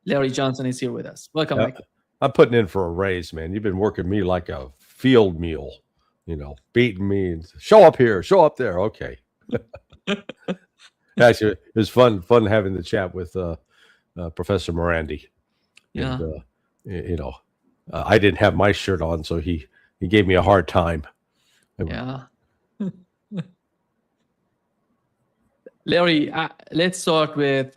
Larry Johnson is here with us. Welcome, Uh, Michael. I'm putting in for a raise, man. You've been working me like a field mule, beating me and show up here, show up there. Okay. Actually, it was fun having the chat with Professor Morandi, and Yeah, you know, I didn't have my shirt on, so he gave me a hard time. yeah. Larry, let's start with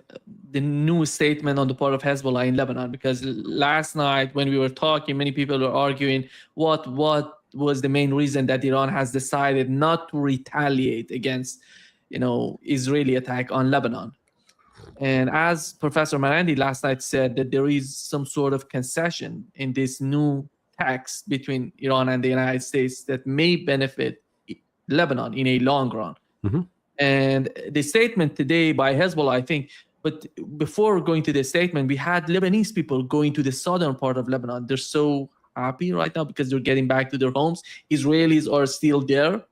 the new statement on the part of Hezbollah in Lebanon, because last night when we were talking, many people were arguing what was the main reason that Iran has decided not to retaliate against, Israeli attack on Lebanon. And as Professor Marandi last night said, that there is some sort of concession in this new text between Iran and the United States that may benefit Lebanon in a long run. Mm-hmm. And the statement today by Hezbollah, I think, but before going to the statement, we had Lebanese people going to the southern part of Lebanon. They're so happy right now because they're getting back to their homes. Israelis are still there,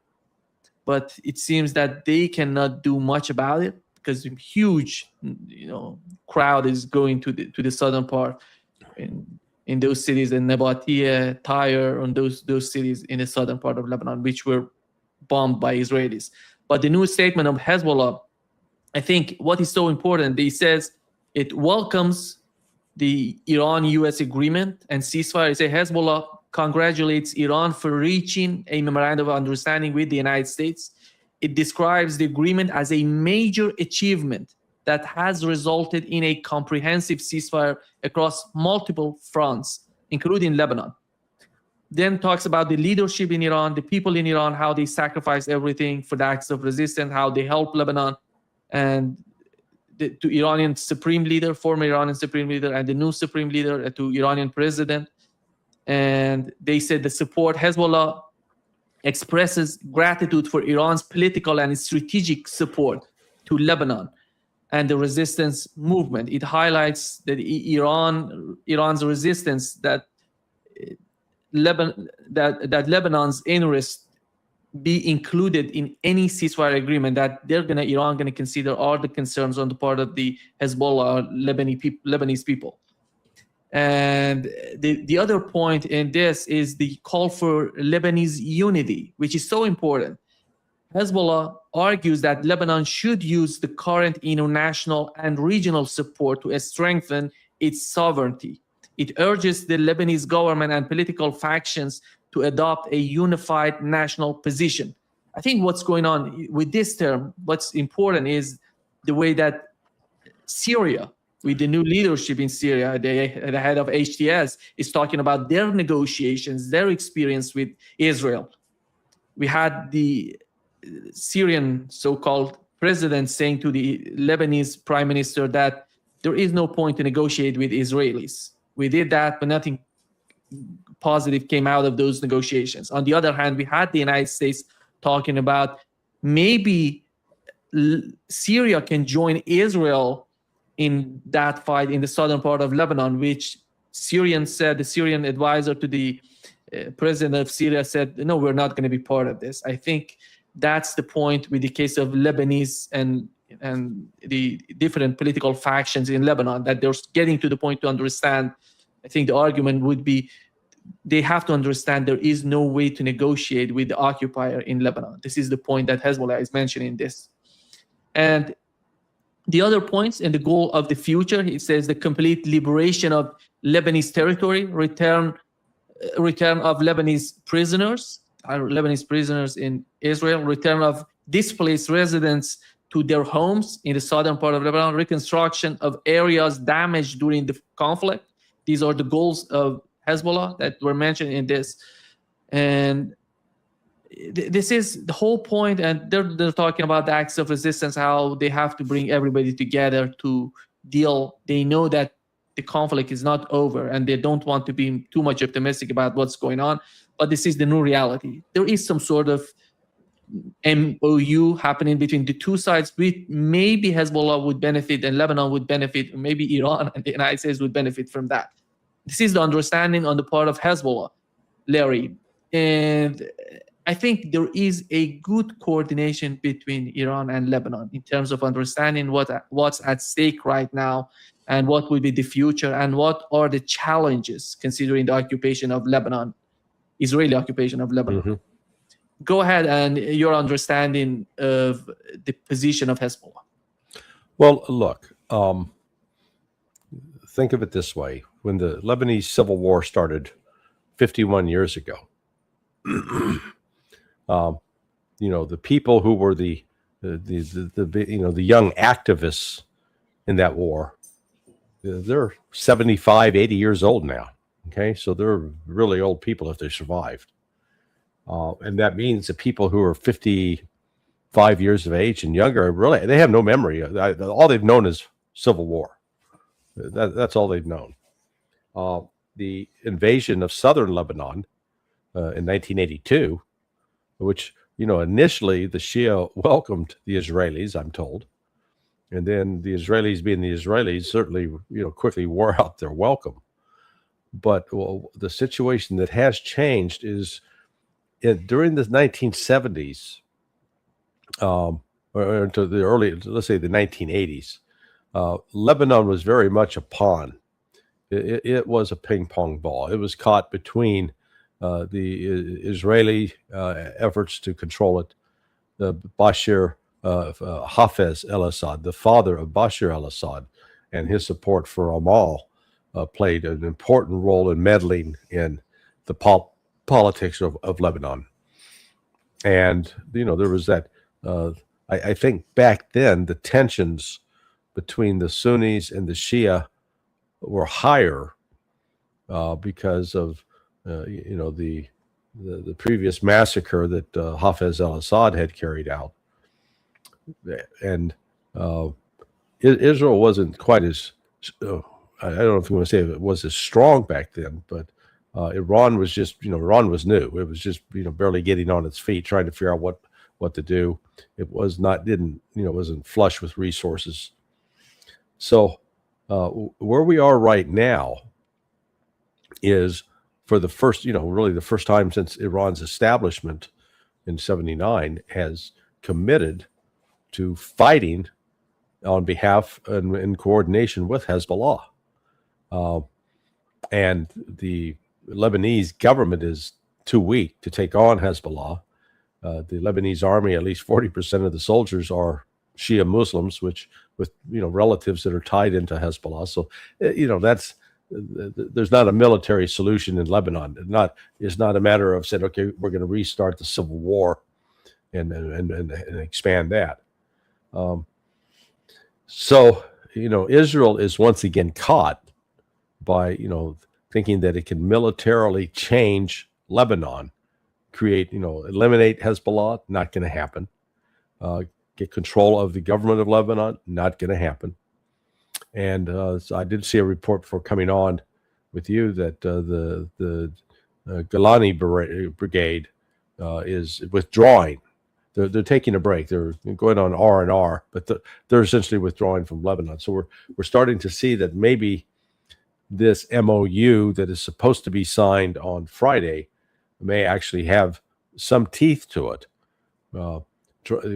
but it seems that they cannot do much about it because a huge, crowd is going to the southern part in those cities, in Nabatea, Tyre, and those cities in the southern part of Lebanon, which were bombed by Israelis. But the new statement of Hezbollah, I think what is so important, he says it welcomes the Iran-US agreement and ceasefire. It says Hezbollah congratulates Iran for reaching a memorandum of understanding with the United States. It describes the agreement as a major achievement that has resulted in a comprehensive ceasefire across multiple fronts, including Lebanon. Then talks about the leadership in Iran, the people in Iran, how they sacrifice everything for the acts of resistance, how they help Lebanon, and to Iranian supreme leader, former Iranian supreme leader, and the new supreme leader, to Iranian president. And they said the support Hezbollah expresses gratitude for Iran's political and strategic support to Lebanon and the resistance movement. It highlights that Iran's resistance that Lebanon's interests be included in any ceasefire agreement that Iran gonna consider are the concerns on the part of the Hezbollah Lebanese people. And the other point in this is the call for Lebanese unity, which is so important. Hezbollah argues that Lebanon should use the current international and regional support to strengthen its sovereignty. It urges the Lebanese government and political factions to adopt a unified national position. I think what's going on with this term, what's important is the way that Syria, with the new leadership in Syria, the head of HTS, is talking about their negotiations, their experience with Israel. We had the Syrian so-called president saying to the Lebanese prime minister that there is no point to negotiate with Israelis. We did that, but nothing positive came out of those negotiations. On the other hand, we had the United States talking about maybe Syria can join Israel in that fight in the southern part of Lebanon, which the Syrian advisor to the president of Syria said, no, we're not going to be part of this. I think that's the point with the case of Lebanese and the different political factions in Lebanon, that they're getting to the point to understand. I think the argument would be they have to understand there is no way to negotiate with the occupier in Lebanon. This is the point that Hezbollah is mentioning this. And the other points and the goal of the future, it says the complete liberation of Lebanese territory, return of Lebanese prisoners in Israel, return of displaced residents to their homes in the southern part of Lebanon, reconstruction of areas damaged during the conflict. These are the goals of Hezbollah that were mentioned in this. And this is the whole point, and they're talking about the acts of resistance, how they have to bring everybody together to deal. They know that the conflict is not over, and they don't want to be too much optimistic about what's going on, but this is the new reality. There is some sort of MOU happening between the two sides, with maybe Hezbollah would benefit and Lebanon would benefit, or maybe Iran and the United States would benefit from that. This is the understanding on the part of Hezbollah, Larry. And I think there is a good coordination between Iran and Lebanon in terms of understanding what's at stake right now and what will be the future, and what are the challenges considering the occupation of Lebanon, Israeli occupation of Lebanon. Mm-hmm. Go ahead and your understanding of the position of Hezbollah. Well, look, think of it this way. When the Lebanese civil war started 51 years ago, the people who were the young activists in that war, they're 75, 80 years old now. Okay, so they're really old people if they survived. And that means the people who are 55 years of age and younger, really, they have no memory. All they've known is civil war. That's all they've known. The invasion of southern Lebanon in 1982, which, initially the Shia welcomed the Israelis, I'm told. And then the Israelis, being the Israelis, certainly, quickly wore out their welcome. But the situation that has changed is during the 1970s, or into the early, let's say the 1980s, Lebanon was very much a pawn. It was a ping pong ball. It was caught between the Israeli efforts to control it, Bashar Hafez al-Assad, the father of Bashar al-Assad, and his support for Amal played an important role in meddling in the politics of Lebanon. And, there was that, I think back then, the tensions between the Sunnis and the Shia were higher because of, the previous massacre that Hafez al-Assad had carried out. And Israel wasn't quite as, I don't know if you want to say it was as strong back then, but Iran was just, Iran was new. It was just, barely getting on its feet, trying to figure out what to do. It was not, wasn't flush with resources. So where we are right now is, for the first, really the first time since Iran's establishment in 1979, has committed to fighting on behalf and in coordination with Hezbollah. And the Lebanese government is too weak to take on Hezbollah. The Lebanese army, at least 40% of the soldiers are Shia Muslims, which with relatives that are tied into Hezbollah. So that's there's not a military solution in Lebanon. It's not a matter of saying, okay, we're going to restart the civil war and expand that. So Israel is once again caught by thinking that it can militarily change Lebanon, eliminate Hezbollah. Not going to happen. Get control of the government of Lebanon. Not going to happen. And so I did see a report before coming on with you that the Golani Brigade is withdrawing. They're taking a break. They're going on R&R, but they're essentially withdrawing from Lebanon. So we're starting to see that maybe this MOU that is supposed to be signed on Friday may actually have some teeth to it,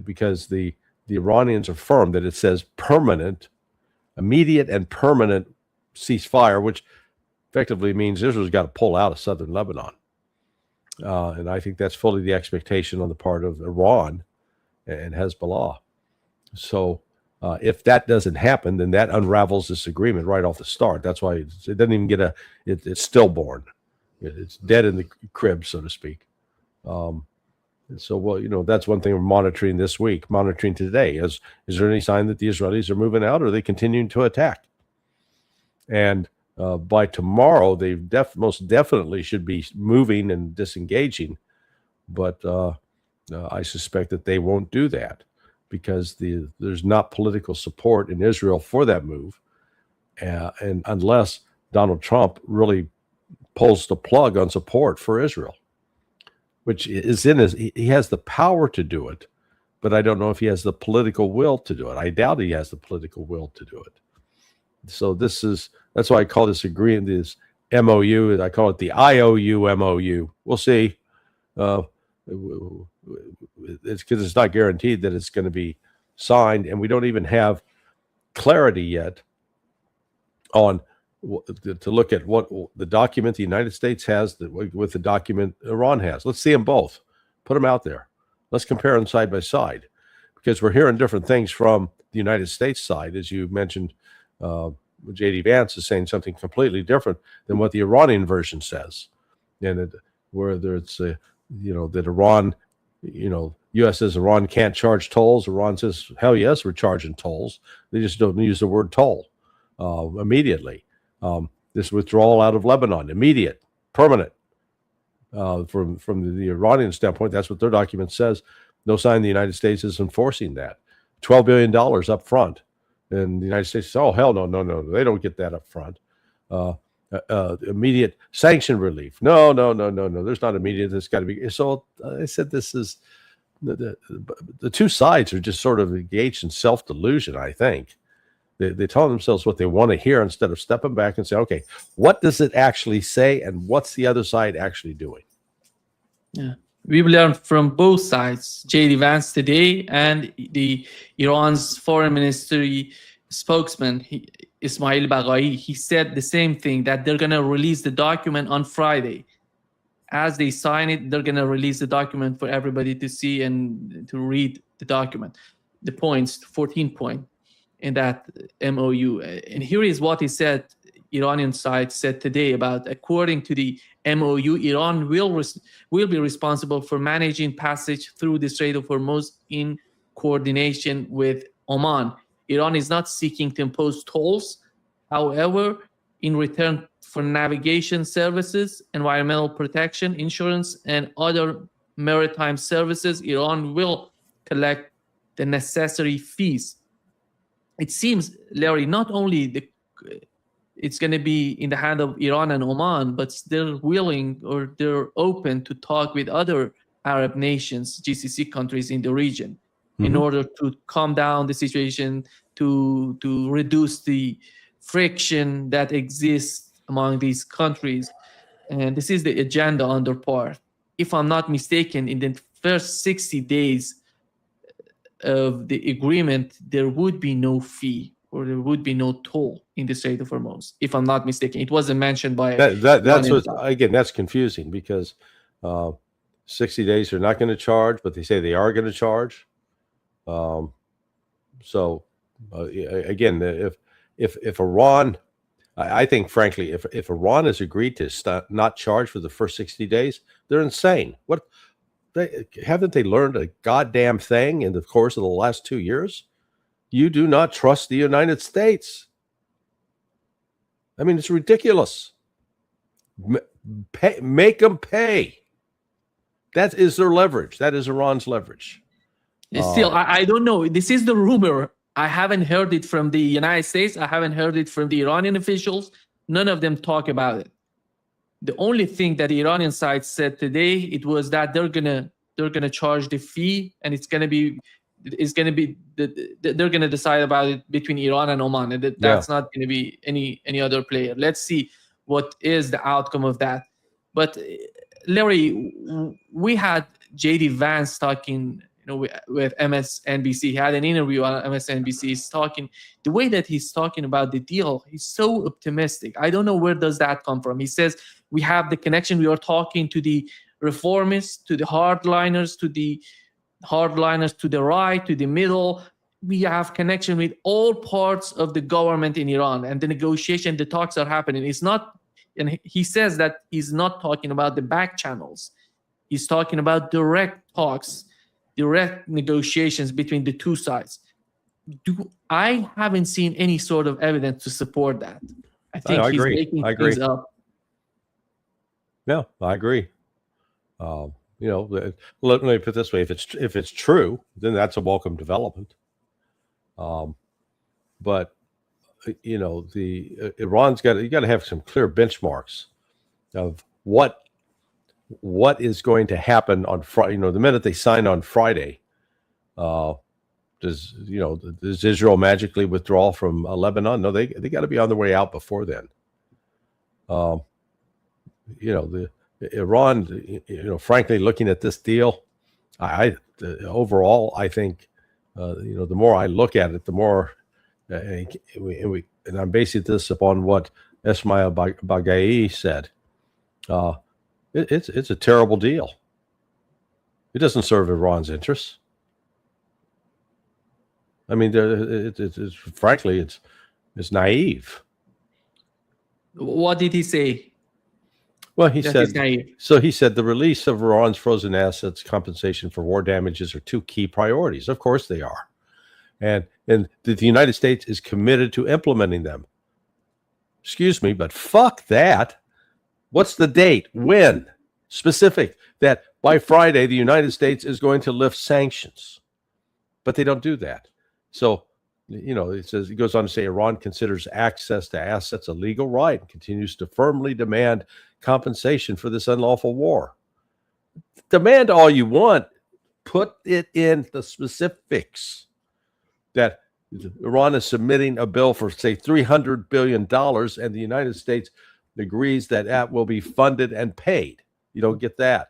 because the Iranians are firm that it says immediate and permanent ceasefire, which effectively means Israel's got to pull out of southern Lebanon. And I think that's fully the expectation on the part of Iran and Hezbollah. So if that doesn't happen, then that unravels this agreement right off the start. That's why it doesn't even get it's stillborn. It's dead in the crib, so to speak. So, that's one thing we're monitoring this week, monitoring today. Is there any sign that the Israelis are moving out, or are they continuing to attack? And by tomorrow, they most definitely should be moving and disengaging. But I suspect that they won't do that because there's not political support in Israel for that move. And unless Donald Trump really pulls the plug on support for Israel, which is he has the power to do it, but I don't know if he has the political will to do it. I doubt he has the political will to do it. So that's why I call this agreement, this MOU, I call it the IOU MOU. We'll see. It's because it's not guaranteed that it's going to be signed, and we don't even have clarity yet on to look at what the document the United States has with the document Iran has. Let's see them both. Put them out there. Let's compare them side by side, because we're hearing different things from the United States side. As you mentioned, JD Vance is saying something completely different than what the Iranian version says. And whether it's, that Iran, U.S. says Iran can't charge tolls. Iran says, hell yes, we're charging tolls. They just don't use the word toll immediately. This withdrawal out of Lebanon, immediate, permanent. From the Iranian standpoint, that's what their document says. No sign the United States is enforcing that. $12 billion up front. And the United States says, oh, hell no. They don't get that up front. Immediate sanction relief. No. There's not immediate. There's got to be. So I said this is the two sides are just sort of engaged in self-delusion, I think. They tell themselves what they want to hear instead of stepping back and say, okay, what does it actually say and what's the other side actually doing? Yeah. We've learned from both sides, JD Vance today and the Iran's foreign ministry spokesman, Ismail Baghai. He said the same thing, that they're going to release the document on Friday. As they sign it, they're going to release the document for everybody to see and to read the document. The points, 14 points in that MOU. And here is what he said, Iranian side said today about, according to the MOU, Iran will be responsible for managing passage through the Strait of Hormuz in coordination with Oman. Iran is not seeking to impose tolls. However, in return for navigation services, environmental protection, insurance, and other maritime services, Iran will collect the necessary fees. It seems, Larry, not only it's going to be in the hand of Iran and Oman, but they're willing or they're open to talk with other Arab nations, GCC countries in the region, in order to calm down the situation, to reduce the friction that exists among these countries. And this is the agenda on their part. If I'm not mistaken, in the first 60 days of the agreement, there would be no fee or there would be no toll in the Strait of Hormuz. If I'm not mistaken, it wasn't mentioned by that's what, again, that's confusing, because 60 days they're not going to charge, but they say they are going to charge. Again, if Iran, I think frankly, if Iran has agreed to not charge for the first 60 days, they're insane. Haven't they learned a goddamn thing in the course of the last 2 years? You do not trust the United States. I mean, it's ridiculous. Make them pay. That is their leverage. That is Iran's leverage. Still, I don't know. This is the rumor. I haven't heard it from the United States. I haven't heard it from the Iranian officials. None of them talk about it. The only thing that the Iranian side said today, it was that they're gonna charge the fee, and they're gonna decide about it between Iran and Oman, and that's not gonna be any other player. Let's see what is the outcome of that. But Larry, we had JD Vance talking, with MSNBC. He had an interview on MSNBC. He's talking, the way that he's talking about the deal, he's so optimistic. I don't know where does that come from. He says we have the connection. We are talking to the reformists, to the hardliners, to the right, to the middle. We have connection with all parts of the government in Iran, and the negotiation, the talks are happening. It's not, and he says that he's not talking about the back channels. He's talking about direct talks, direct negotiations between the two sides. I haven't seen any sort of evidence to support that. I think he's making things up. Yeah, I agree. Let me put it this way: if it's true, then that's a welcome development. But the Iran's you got to have some clear benchmarks of what is going to happen on Friday. The minute they sign on Friday, does Israel magically withdraw from Lebanon? No, they got to be on their way out before then. The Iran, frankly, looking at this deal, overall, I think, the more I look at it, the more and I'm basing this upon what Ismail Baghai said. It's a terrible deal. It doesn't serve Iran's interests. I mean, frankly, it's naive. What did he say? Well, he said the release of Iran's frozen assets, compensation for war damages are two key priorities. Of course they are. And the United States is committed to implementing them. Excuse me, but fuck that. What's the date? When? Specific. That by Friday, the United States is going to lift sanctions. But they don't do that. So, it goes on to say Iran considers access to assets a legal right and continues to firmly demand compensation for this unlawful war. Demand all you want. Put it in the specifics that Iran is submitting a bill for, say, $300 billion, and the United States agrees that will be funded and paid. You don't get that.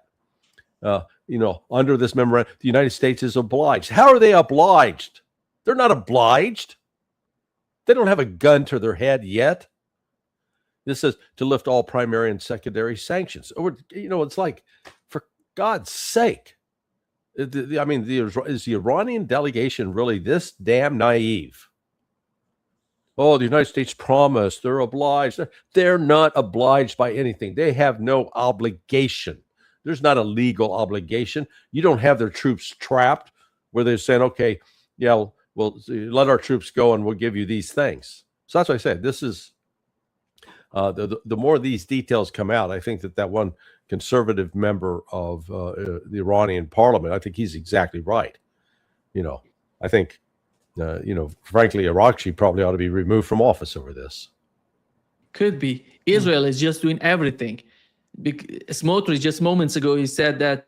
Under this memorandum, the United States is obliged. How are they obliged? They're not obliged. They don't have a gun to their head yet. This says to lift all primary and secondary sanctions. It's like, for God's sake. Is the Iranian delegation really this damn naive? Oh, the United States promised, they're obliged. They're not obliged by anything. They have no obligation. There's not a legal obligation. You don't have their troops trapped where they're saying, okay, yeah, we'll let our troops go and we'll give you these things. So that's what I said. This is, the more these details come out, I think that one conservative member of the Iranian parliament, I think he's exactly right. I think, frankly, Irakchi probably ought to be removed from office over this. Could be. Israel is just doing everything. Smotrich just moments ago, he said that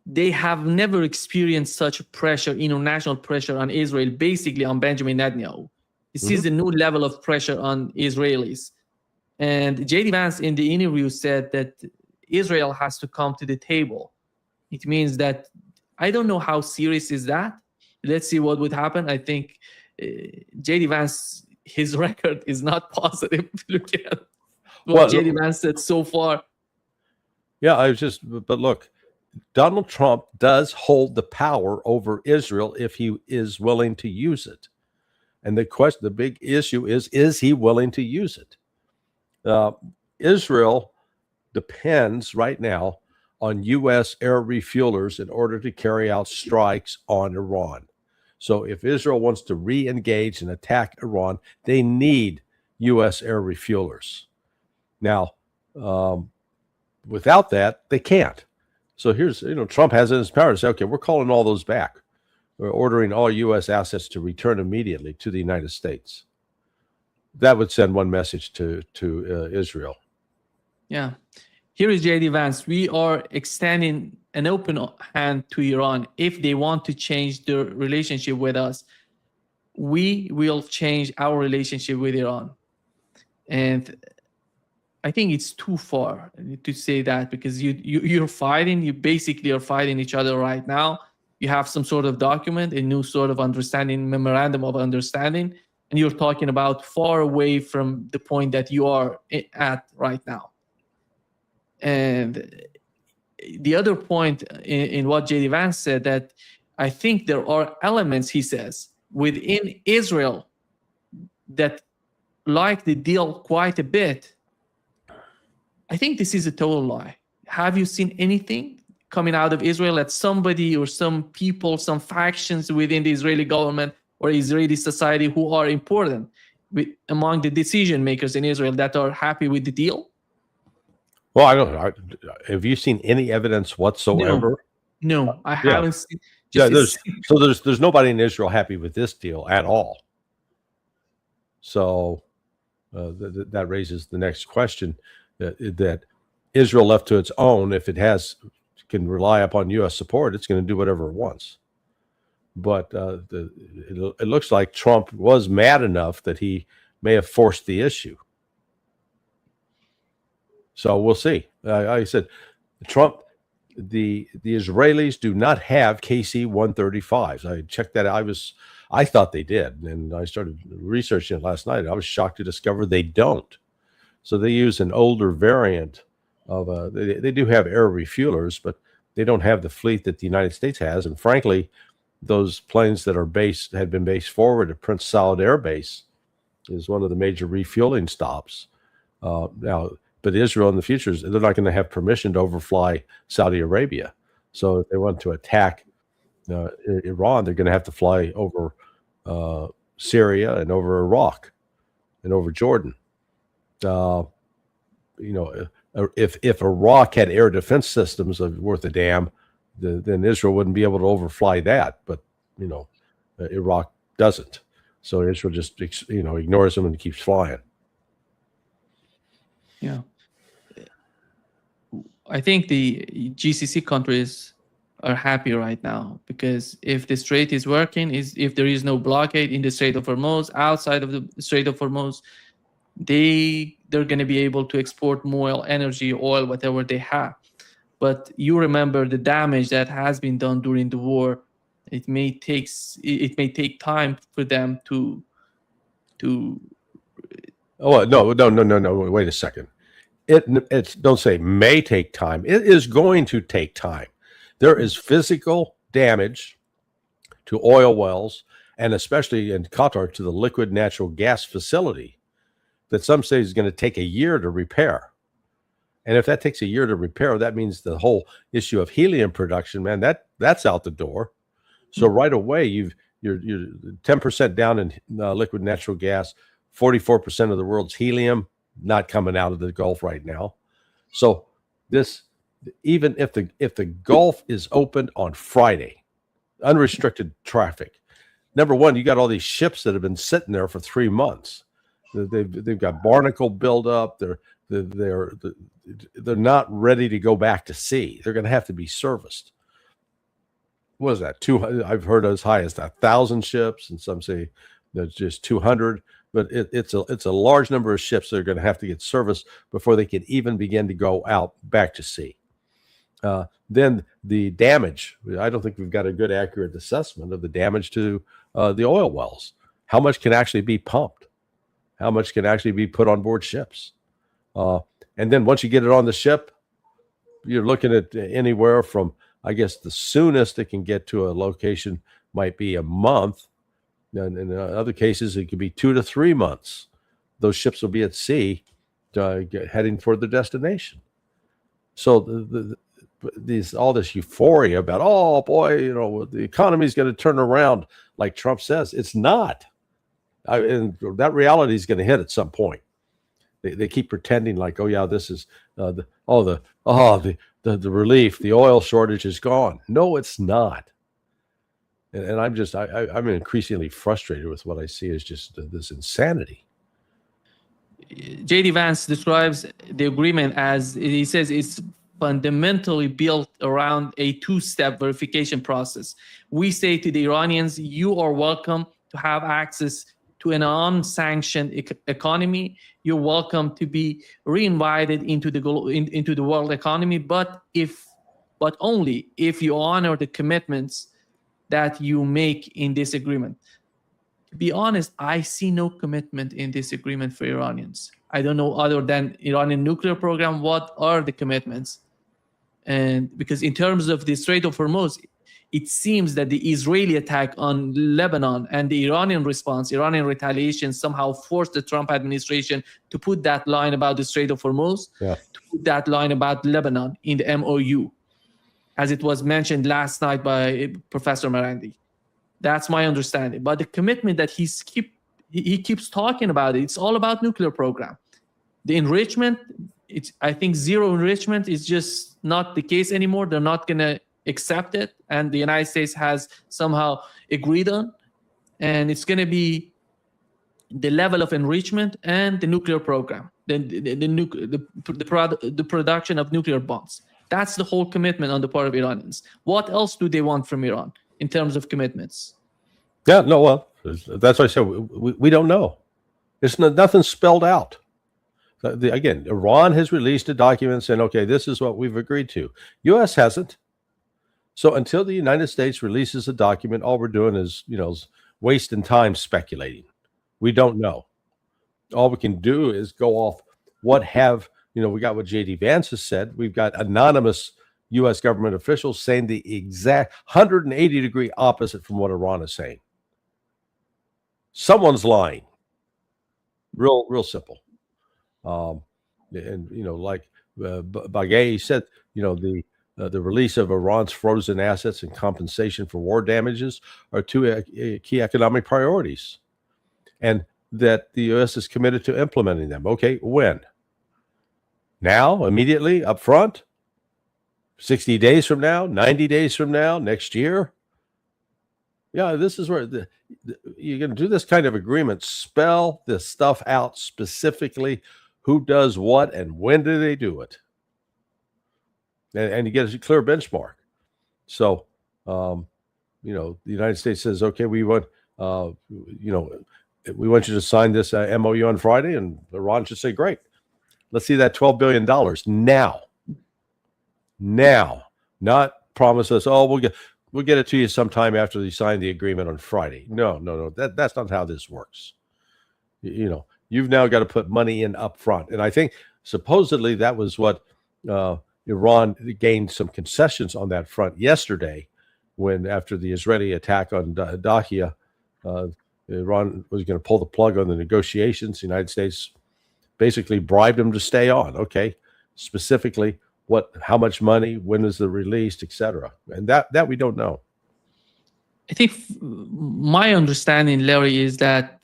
they have never experienced such pressure, international pressure on Israel, basically on Benjamin Netanyahu. This is a new level of pressure on Israelis. And JD Vance in the interview said that Israel has to come to the table. It means that, I don't know how serious is that. Let's see what would happen. I think JD Vance, his record is not positive. Look at what JD Vance said so far. Yeah, but look, Donald Trump does hold the power over Israel if he is willing to use it. And the big issue is he willing to use it? Israel depends right now on U.S. air refuelers in order to carry out strikes on Iran. So if Israel wants to re-engage and attack Iran, they need U.S. air refuelers. Now, without that, they can't. So here's, Trump has it in his power to say, okay, we're calling all those back. We're ordering all U.S. assets to return immediately to the United States. That would send one message to Israel. Yeah. Here is JD Vance. We are extending an open hand to Iran. If they want to change their relationship with us, we will change our relationship with Iran. And I think it's too far to say that, because you're fighting. You basically are fighting each other right now. You have some sort of document, a new sort of understanding, memorandum of understanding, and you're talking about far away from the point that you are at right now. And the other point in what JD Vance said, that I think there are elements, he says, within Israel that like the deal quite a bit. I think this is a total lie. Have you seen anything coming out of Israel that somebody or some people, some factions within the Israeli government or Israeli society who are important among the decision makers in Israel that are happy with the deal? Well, I don't know. Have you seen any evidence whatsoever? No, I haven't seen. There's nobody in Israel happy with this deal at all. So that raises the next question. That Israel left to its own, if it can rely upon U.S. support, it's going to do whatever it wants. But it looks like Trump was mad enough that he may have forced the issue. So we'll see. I said, Trump, the Israelis do not have KC-135s. I checked that. I thought they did, and I started researching it last night. I was shocked to discover they don't. So they use an older variant of they do have air refuelers, but they don't have the fleet that the United States has. And frankly, those planes that had been based forward at Prince Salad Air Base is one of the major refueling stops. Now, but Israel in the future, they're not going to have permission to overfly Saudi Arabia. So if they want to attack Iran, they're going to have to fly over Syria and over Iraq and over Jordan. If Iraq had air defense systems worth a damn, then Israel wouldn't be able to overfly that. But Iraq doesn't, so Israel just ignores them and keeps flying. Yeah, I think the GCC countries are happy right now, because if the strait is working, if there is no blockade in the Strait of Hormuz, outside of the Strait of Hormuz, they're going to be able to export more energy, oil, whatever they have. But you remember the damage that has been done during the war. It may take time for them to. Oh no! Wait a second. It's don't say may take time. It is going to take time. There is physical damage to oil wells, and especially in Qatar to the liquid natural gas facility, that some say is going to take a year to repair. And if that takes a year to repair, that means the whole issue of helium production, man, that's out the door. So right away, you're 10% down in liquid natural gas, 44% of the world's helium not coming out of the Gulf right now. So this, even if the Gulf is opened on Friday, unrestricted traffic, number one, you got all these ships that have been sitting there for 3 months. They've got barnacle buildup. They're not ready to go back to sea. They're going to have to be serviced. What is that? 200? I've heard as high as 1,000 ships, and some say that's just 200. But it's a large number of ships that are going to have to get serviced before they can even begin to go out back to sea. Then the damage. I don't think we've got a good, accurate assessment of the damage to the oil wells. How much can actually be pumped? How much can actually be put on board ships? And then once you get it on the ship, you're looking at anywhere from, I guess, the soonest it can get to a location might be a month. And in other cases, it could be 2 to 3 months. Those ships will be at sea, heading for the destination. So all this euphoria about, oh boy, the economy is going to turn around, like Trump says, it's not. And that reality is going to hit at some point. They keep pretending like, oh yeah, this is the relief, the oil shortage is gone. No, it's not. And I'm increasingly frustrated with what I see as just this insanity. JD Vance describes the agreement as, he says, it's fundamentally built around a two-step verification process. We say to the Iranians, you are welcome to have access to an unsanctioned economy. You're welcome to be reinvited into the world economy, but only if you honor the commitments that you make in this agreement. To be honest, I see no commitment in this agreement for Iranians. I don't know, other than Iranian nuclear program, what are the commitments? And because in terms of the Strait of Hormuz, it seems that the Israeli attack on Lebanon and the Iranian response, Iranian retaliation, somehow forced the Trump administration to put that line about the Strait of Hormuz, to put that line about Lebanon in the MOU, as it was mentioned last night by Professor Marandi. That's my understanding. But the commitment that he keeps talking about, it's all about nuclear program. The enrichment, I think zero enrichment is just not the case anymore. They're not going to accept it, and the United States has somehow agreed on, and it's going to be the level of enrichment and the nuclear program, the production of nuclear bombs. That's the whole commitment on the part of Iranians. What else do they want from Iran in terms of commitments? Yeah, no, well, that's why I said we don't know. It's nothing spelled out. Again, Iran has released a document saying, okay, this is what we've agreed to. U.S. hasn't. So until the United States releases a document, all we're doing is, wasting time speculating. We don't know. All we can do is go off what have, we got what JD Vance has said. We've got anonymous U.S. government officials saying the exact 180-degree opposite from what Iran is saying. Someone's lying. Real simple. And like Bagay said, the release of Iran's frozen assets and compensation for war damages are two key economic priorities, and that the U.S. is committed to implementing them. Okay, when? Now, immediately, up front? 60 days from now? 90 days from now? Next year? Yeah, this is where you're going to do this kind of agreement. Spell this stuff out specifically. Who does what and when do they do it? And you get a clear benchmark. So, the United States says, okay, we want, we want you to sign this MOU on Friday, and Iran should say, great. Let's see that $12 billion now. Now, not promise us, oh, we'll get it to you sometime after you sign the agreement on Friday. No. That's not how this works. You've now got to put money in up front. And I think supposedly that was what Iran gained some concessions on that front yesterday, when after the Israeli attack on Dahia, Iran was going to pull the plug on the negotiations. The United States basically bribed them to stay on. Okay, specifically how much money, when is it released, etc. And that we don't know. I think my understanding, Larry, is that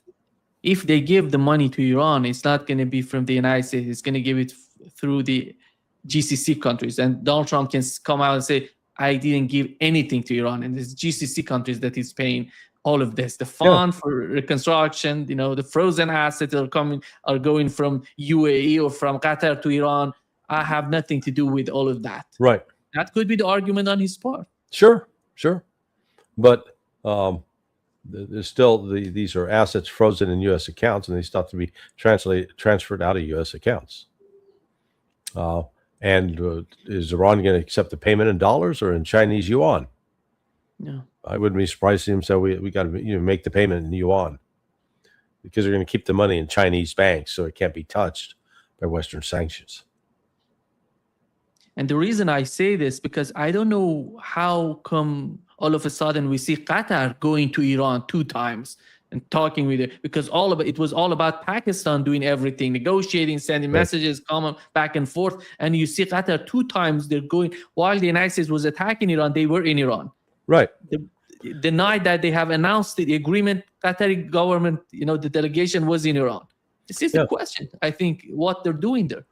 if they give the money to Iran, it's not going to be from the United States. It's going to give it through the GCC countries. And Donald Trump can come out and say, I didn't give anything to Iran. And it's GCC countries that is paying all of this. The fund for reconstruction, the frozen assets are going from UAE or from Qatar to Iran. I have nothing to do with all of that. Right. That could be the argument on his part. Sure. But there's still these are assets frozen in U.S. accounts, and they still have to be transferred out of U.S. accounts. And is Iran going to accept the payment in dollars or in Chinese yuan? No. I wouldn't be surprised to see him say we got to make the payment in yuan, because they're going to keep the money in Chinese banks, so it can't be touched by Western sanctions. And the reason I say this, because I don't know how come all of a sudden we see Qatar going to Iran 2 times and talking with it, because it was all about Pakistan doing everything, negotiating, sending messages, coming back and forth. And you see Qatar 2 times they're going, while the United States was attacking Iran, they were in Iran. Right. The night that they have announced the agreement, Qatari government, the delegation was in Iran. This is the question, I think, what they're doing there.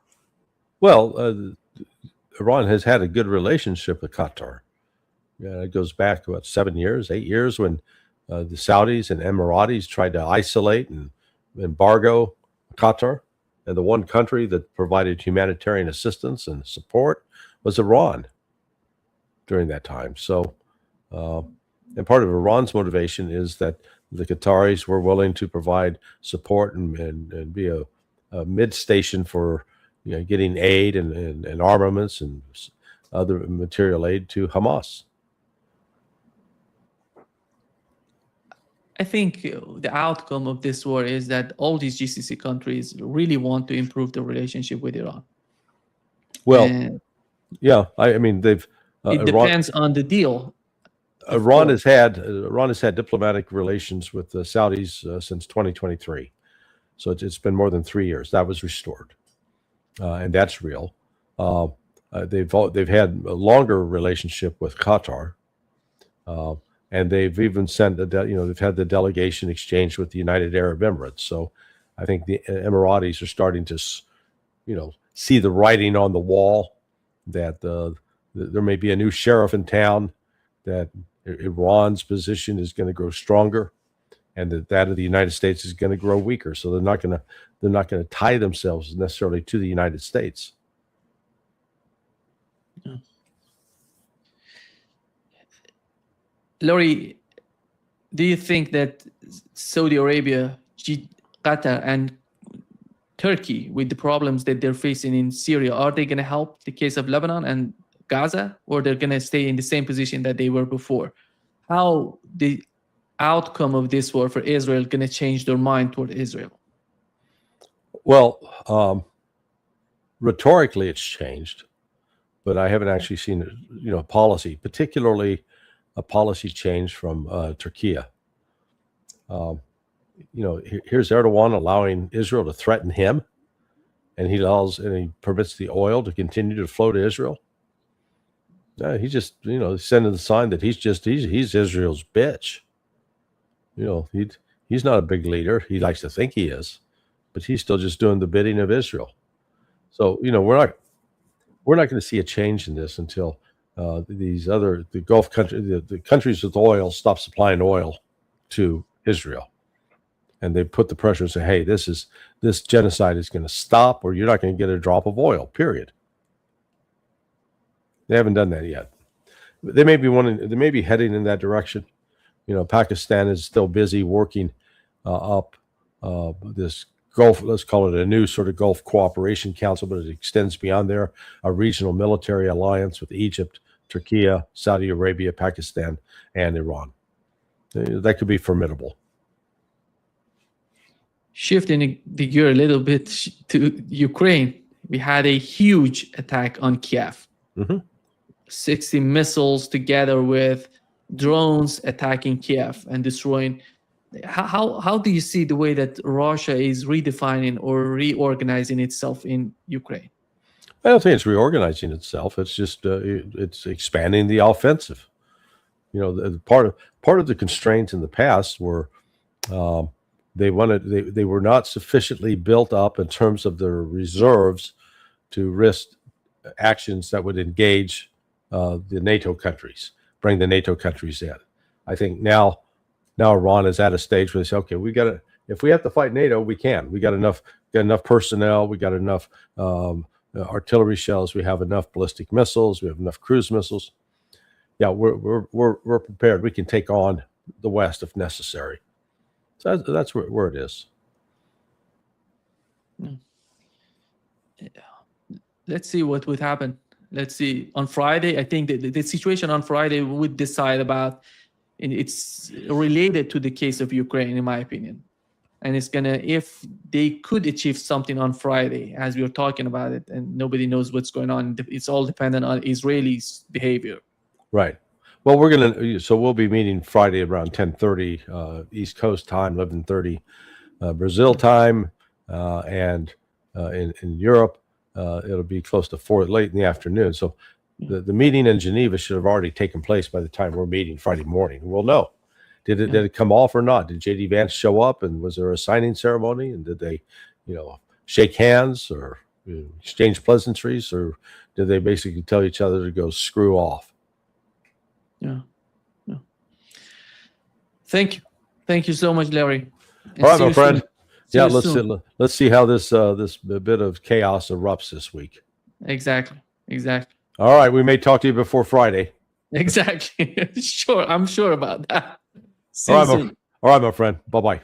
Well, Iran has had a good relationship with Qatar. It goes back, 7 years, 8 years, when the Saudis and Emiratis tried to isolate and embargo Qatar. And the one country that provided humanitarian assistance and support was Iran during that time. So, and part of Iran's motivation is that the Qataris were willing to provide support and be a mid-station for getting aid and armaments and other material aid to Hamas. I think the outcome of this war is that all these GCC countries really want to improve the relationship with Iran. Well, I mean they've. It depends on the deal. Iran has had diplomatic relations with the Saudis since 2023, so it's been more than 3 years. That was restored, and that's real. They've had a longer relationship with Qatar. And they've even sent they've had the delegation exchange with the United Arab Emirates. So I think the Emiratis are starting to, see the writing on the wall that there may be a new sheriff in town, that Iran's position is going to grow stronger, and that of the United States is going to grow weaker. So they're not going to tie themselves necessarily to the United States. Yeah. Laurie, do you think that Saudi Arabia, Qatar, and Turkey, with the problems that they're facing in Syria, are they going to help the case of Lebanon and Gaza, or they're going to stay in the same position that they were before? How the outcome of this war for Israel going to change their mind toward Israel? Well, rhetorically, it's changed, but I haven't actually seen, policy, particularly a policy change from Turkey. Here's Erdogan allowing Israel to threaten him, and he permits the oil to continue to flow to Israel. He just, sending the sign that he's Israel's bitch. He's not a big leader. He likes to think he is, but he's still just doing the bidding of Israel. So, we're not going to see a change in this until the Gulf countries, the countries with oil, stop supplying oil to Israel. And they put the pressure and say, hey, this genocide is going to stop, or you're not going to get a drop of oil, period. They haven't done that yet. They may be heading in that direction. Pakistan is still busy working up this Gulf, let's call it a new sort of Gulf Cooperation Council, but it extends beyond there, a regional military alliance with Egypt, Turkey, Saudi Arabia, Pakistan, and Iran. That could be formidable. Shifting the gear a little bit to Ukraine, we had a huge attack on Kiev. 60 missiles together with drones attacking Kiev and destroying. How do you see the way that Russia is redefining or reorganizing itself in Ukraine? I don't think it's reorganizing itself. It's just it's expanding the offensive. Part of the constraints in the past were they were not sufficiently built up in terms of their reserves to risk actions that would engage the NATO countries, bring the NATO countries in. I think now Iran is at a stage where they say, okay, if we have to fight NATO, we can. We got enough personnel, we got enough artillery shells, we have enough ballistic missiles, we have enough cruise missiles. Yeah, we're prepared. We can take on the West if necessary. So that's where it is. Let's see what would happen. Let's see. On Friday, I think the situation on Friday would decide about, and it's related to the case of Ukraine, in my opinion. And it's if they could achieve something on Friday, as we were talking about it, and nobody knows what's going on, it's all dependent on Israelis' behavior. Right. Well, we'll be meeting Friday around 10:30 East Coast time, 11:30 Brazil time, and in Europe, it'll be close to 4 late in the afternoon. So the meeting in Geneva should have already taken place by the time we're meeting Friday morning. We'll know. Did it come off or not? Did JD Vance show up, and was there a signing ceremony? And did they, shake hands or exchange pleasantries, or did they basically tell each other to go screw off? Yeah. Thank you so much, Larry. All right, my friend. Yeah, let's see how this bit of chaos erupts this week. Exactly. All right, we may talk to you before Friday. Exactly. Sure, I'm sure about that. All right, my friend. Bye-bye.